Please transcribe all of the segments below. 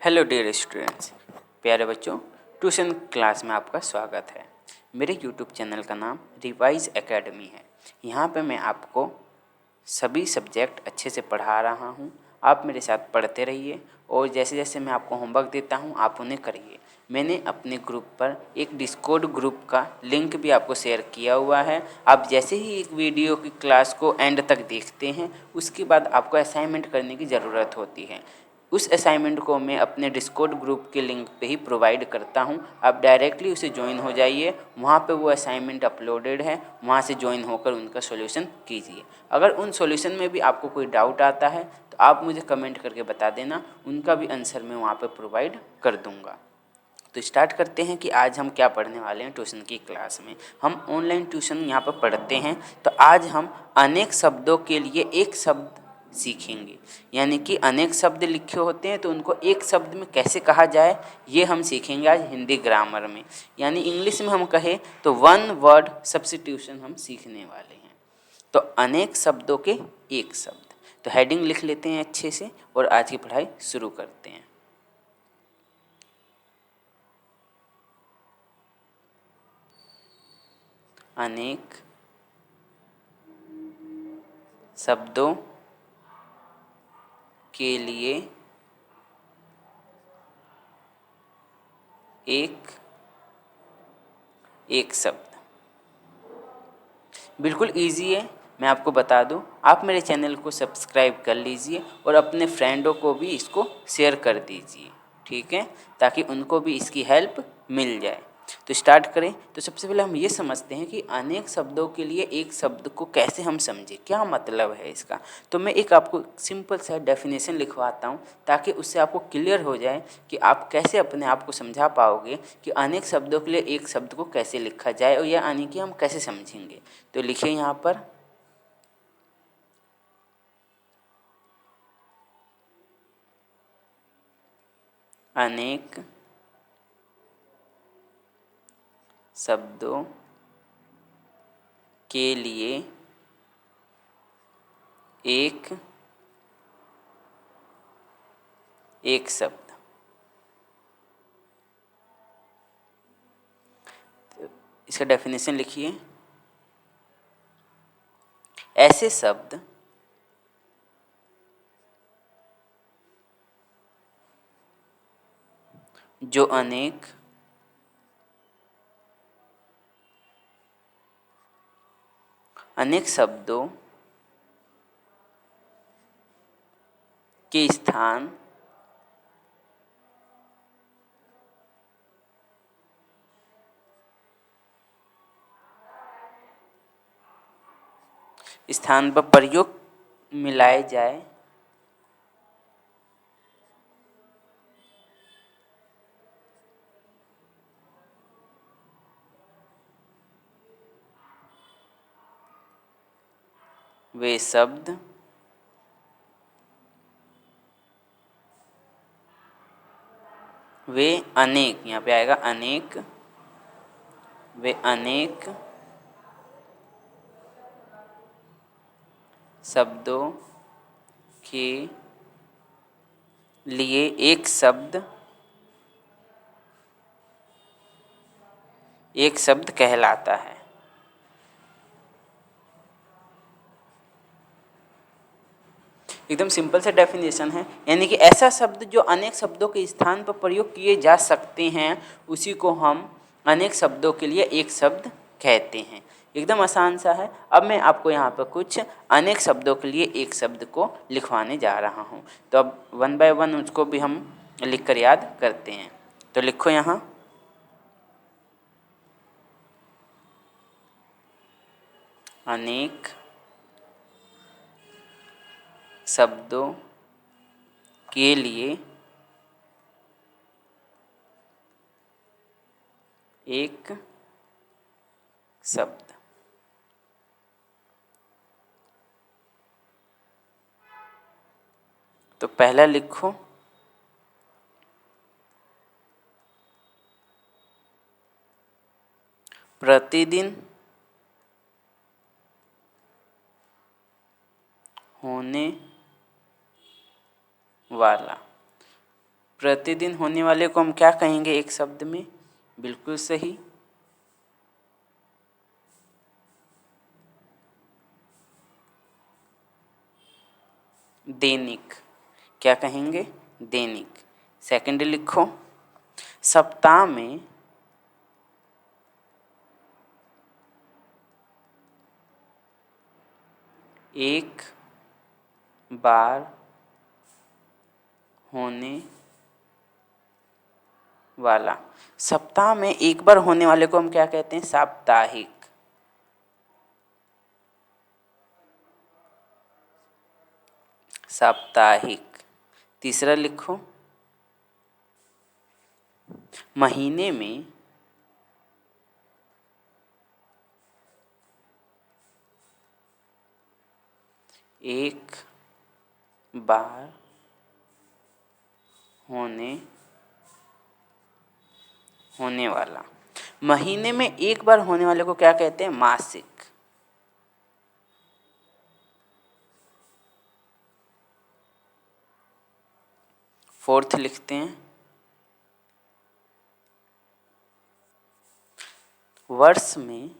Hello dear students, प्यारे बच्चों, tuition class में आपका स्वागत है। मेरे यूट्यूब चैनल का नाम रिवाइज एकेडमी है। यहाँ पे मैं आपको सभी सब्जेक्ट अच्छे से पढ़ा रहा हूँ। आप मेरे साथ पढ़ते रहिए और जैसे जैसे मैं आपको होमवर्क देता हूँ आप उन्हें करिए। मैंने अपने ग्रुप पर एक डिस्कॉर्ड ग्रुप का लिंक भी आपको शेयर किया हुआ है। आप जैसे ही एक वीडियो की क्लास को एंड तक देखते हैं उसके बाद आपको असाइनमेंट करने की ज़रूरत होती है। उस असाइनमेंट को मैं अपने डिस्कॉर्ड ग्रुप के लिंक पे ही प्रोवाइड करता हूं। आप डायरेक्टली उसे ज्वाइन हो जाइए, वहां पे वो असाइनमेंट अपलोडेड है, वहां से ज्वाइन होकर उनका सॉल्यूशन कीजिए। अगर उन सॉल्यूशन में भी आपको कोई डाउट आता है तो आप मुझे कमेंट करके बता देना, उनका भी आंसर मैं वहाँ पर प्रोवाइड कर दूँगा। तो स्टार्ट करते हैं कि आज हम क्या पढ़ने वाले हैं। ट्यूशन की क्लास में हम ऑनलाइन ट्यूशन यहाँ पर पढ़ते हैं। तो आज हम अनेक शब्दों के लिए एक शब्द सीखेंगे, यानी कि अनेक शब्द लिखे होते हैं तो उनको एक शब्द में कैसे कहा जाए ये हम सीखेंगे आज हिंदी ग्रामर में। यानी इंग्लिश में हम कहें तो वन वर्ड सब्स्टिट्यूशन हम सीखने वाले हैं। तो अनेक शब्दों के एक शब्द, तो हेडिंग लिख लेते हैं अच्छे से और आज की पढ़ाई शुरू करते हैं। अनेक शब्दों के लिए एक शब्द। बिल्कुल इजी है, मैं आपको बता दूं। आप मेरे चैनल को सब्सक्राइब कर लीजिए और अपने फ्रेंडों को भी इसको शेयर कर दीजिए, ठीक है, ताकि उनको भी इसकी हेल्प मिल जाए। तो स्टार्ट करें। तो सबसे पहले हम ये समझते हैं कि अनेक शब्दों के लिए एक शब्द को कैसे हम समझें, क्या मतलब है इसका। तो मैं एक आपको सिंपल सा डेफिनेशन लिखवाता हूँ ताकि उससे आपको क्लियर हो जाए कि आप कैसे अपने आप को समझा पाओगे कि अनेक शब्दों के लिए एक शब्द को कैसे लिखा जाए और या यानी कि हम कैसे समझेंगे। तो लिखिए यहाँ पर अनेक शब्दों के लिए एक शब्द। तो इसका डेफिनेशन लिखिए। ऐसे शब्द जो अनेक शब्दों के स्थान पर प्रयोग मिलाए जाए वे शब्द वे अनेक, यहाँ पे आएगा अनेक, वे अनेक शब्दों के लिए एक शब्द कहलाता है। एकदम सिंपल सा डेफिनेशन है, यानी कि ऐसा शब्द जो अनेक शब्दों के स्थान पर प्रयोग किए जा सकते हैं उसी को हम अनेक शब्दों के लिए एक शब्द कहते हैं। एकदम आसान सा है। अब मैं आपको यहाँ पर कुछ अनेक शब्दों के लिए एक शब्द को लिखवाने जा रहा हूँ। तो अब वन बाय वन उसको भी हम लिख कर याद करते हैं। तो लिखो यहाँ अनेक शब्दों के लिए एक शब्द। तो पहला लिखो प्रतिदिन होने वाला। प्रतिदिन होने वाले को हम क्या कहेंगे एक शब्द में? बिल्कुल सही, दैनिक। क्या कहेंगे? दैनिक। सेकंड लिखो, सप्ताह में एक बार होने वाला। सप्ताह में एक बार होने वाले को हम क्या कहते हैं? साप्ताहिक। साप्ताहिक। तीसरा लिखो, महीने में एक बार होने वाला। महीने में एक बार होने वाले को क्या कहते हैं? मासिक। फोर्थ लिखते हैं, वर्ष में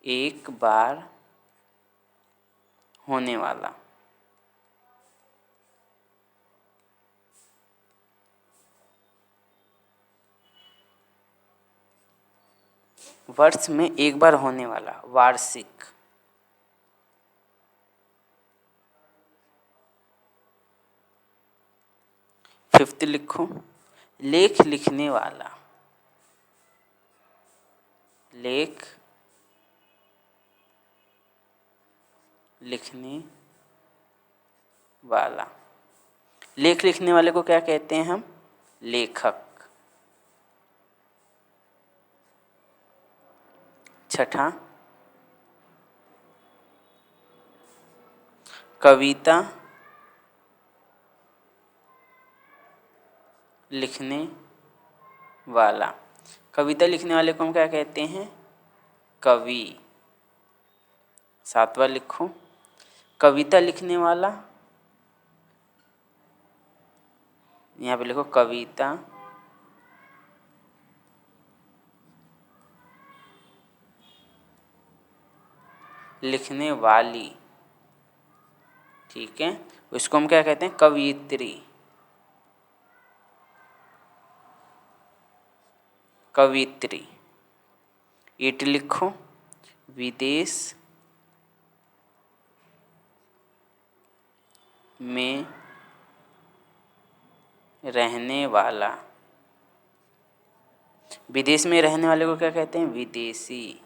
एक बार होने वाला। वर्ष में एक बार होने वाला, वार्षिक। फिफ्थ लिखो, लेख लिखने वाला। लेख लिखने वाला। लेख लिखने वाले को क्या कहते हैं हम? लेखक। छठा, कविता लिखने वाला। कविता लिखने वाले को हम क्या कहते हैं? कवि। सातवां लिखो, कविता लिखने वाला। यहाँ पे लिखो कविता लिखने वाली। ठीक है, उसको हम क्या कहते हैं? कवयित्री। कवित्री। 8 लिखो, विदेश में रहने वाला। विदेश में रहने वाले को क्या कहते हैं? विदेशी।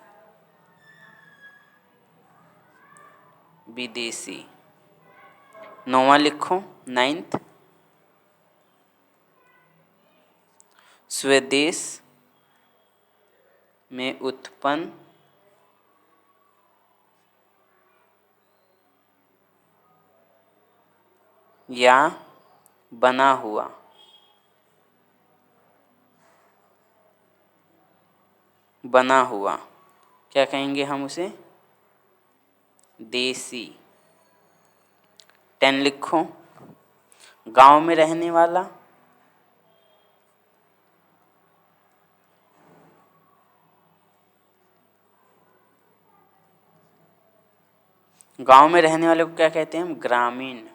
विदेशी। 9वां लिखो, 9th, स्वदेश में उत्पन्न या बना हुआ। बना हुआ क्या कहेंगे हम उसे? देसी। 10 लिखो, गांव में रहने वाला। गांव में रहने वाले को क्या कहते हैं हम? ग्रामीण।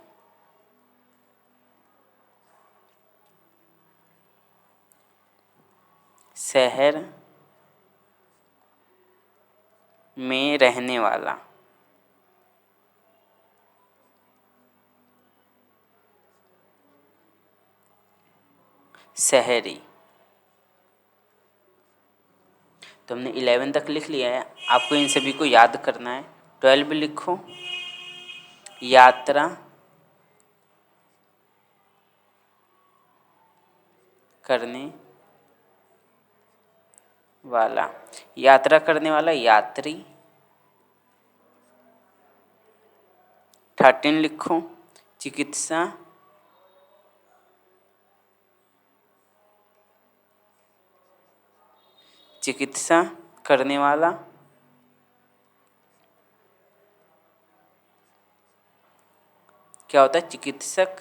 शहर में रहने वाला। शहरी। तो हमने 11 तक लिख लिया है, आपको इन सभी को याद करना है। 12 लिखो, यात्रा करने वाला। यात्रा करने वाला, यात्री। 13 लिखो, चिकित्सा चिकित्सा करने वाला। क्या होता है? चिकित्सक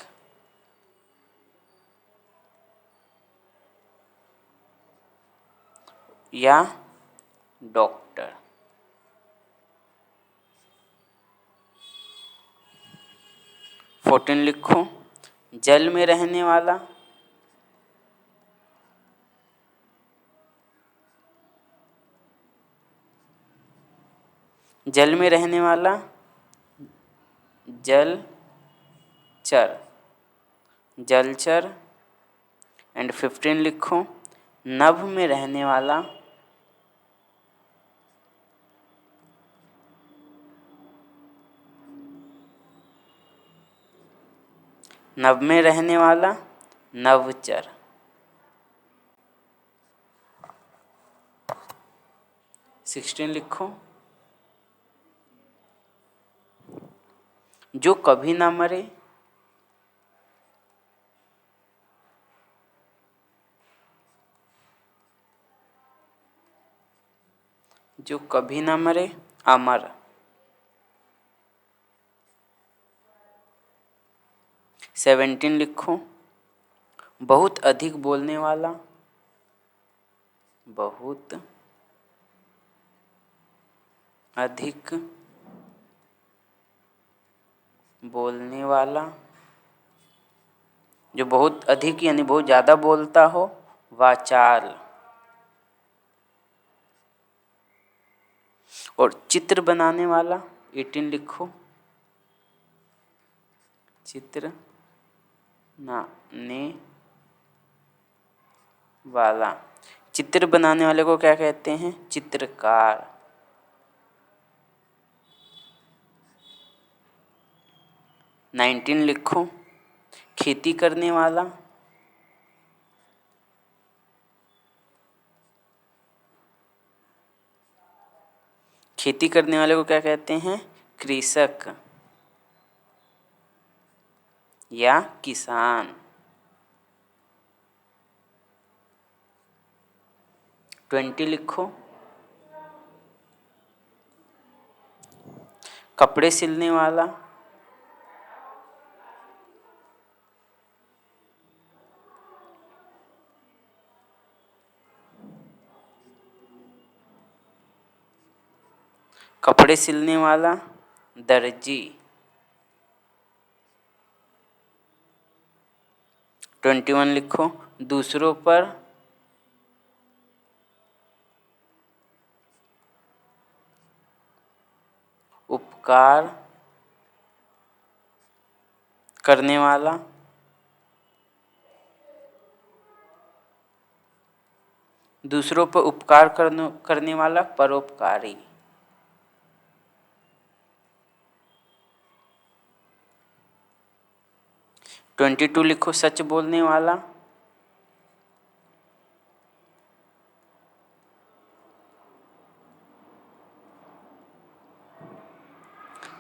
या डॉक्टर। फोर्टीन लिखो, जल में रहने वाला। जल में रहने वाला जलचर, जलचर। एंड 15 लिखो, नभ में रहने वाला। नभ में रहने वाला नभचर। सिक्सटीन लिखो, जो कभी ना मरे। जो कभी ना मरे, अमर। 17 लिखो, बहुत अधिक बोलने वाला। बहुत अधिक बोलने वाला। जो बहुत अधिक यानी बहुत ज़्यादा बोलता हो, वाचाल। और चित्र बनाने वाला 18 लिखो, चित्र बनाने वाला। चित्र बनाने वाले को क्या कहते हैं? चित्रकार। नाइनटीन लिखो, खेती करने वाला। खेती करने वाले को क्या कहते हैं? कृषक या किसान। 20 लिखो, कपड़े सिलने वाला। कपड़े सिलने वाला दर्जी। 21 लिखो, दूसरों पर उपकार करने वाला। दूसरों पर उपकार करने वाला परोपकारी। 22 लिखो, सच बोलने वाला।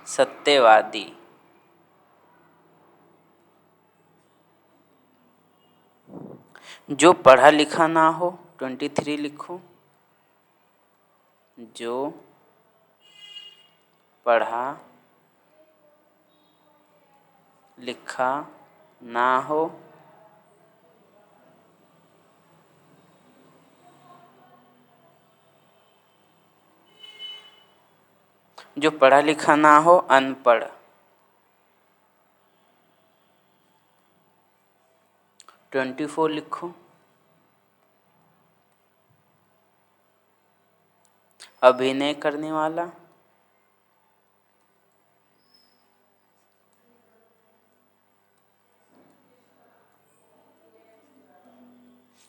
सत्यवादी। जो पढ़ा लिखा ना हो 23 लिखो, जो पढ़ा लिखा ना हो। जो पढ़ा लिखा ना हो, अनपढ़। 24 लिखो, अभिनय करने वाला।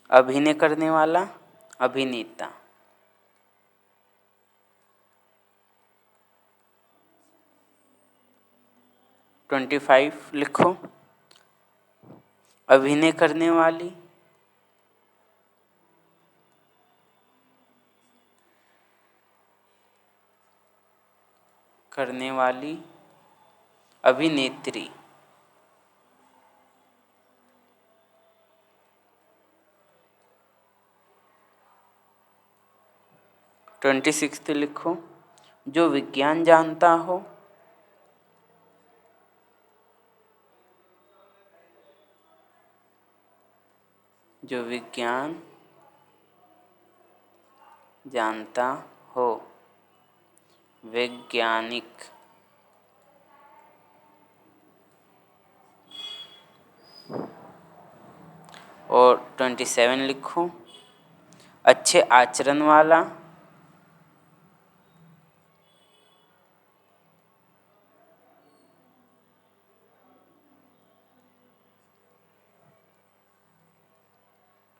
अभिनय करने वाला अभिनेता। 25 लिखो, अभिनय करने वाली। करने वाली अभिनेत्री। 26 लिखो, जो विज्ञान जानता हो। जो विज्ञान जानता हो, वैज्ञानिक। और 27 लिखो, अच्छे आचरण वाला,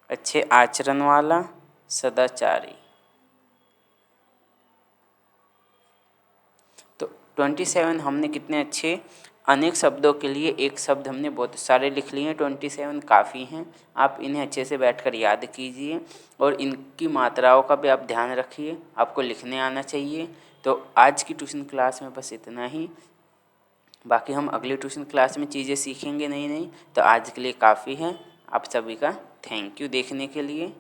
अच्छे आचरण वाला, सदाचारी। तो 27 हमने कितने अच्छे अनेक शब्दों के लिए एक शब्द हमने बहुत सारे लिख लिए हैं। 27 काफ़ी हैं। आप इन्हें अच्छे से बैठकर याद कीजिए और इनकी मात्राओं का भी आप ध्यान रखिए। आपको लिखने आना चाहिए। तो आज की ट्यूशन क्लास में बस इतना ही। बाकी हम अगली ट्यूशन क्लास में चीज़ें सीखेंगे नई नई। तो आज के लिए काफ़ी है। आप सभी का थैंक यू देखने के लिए।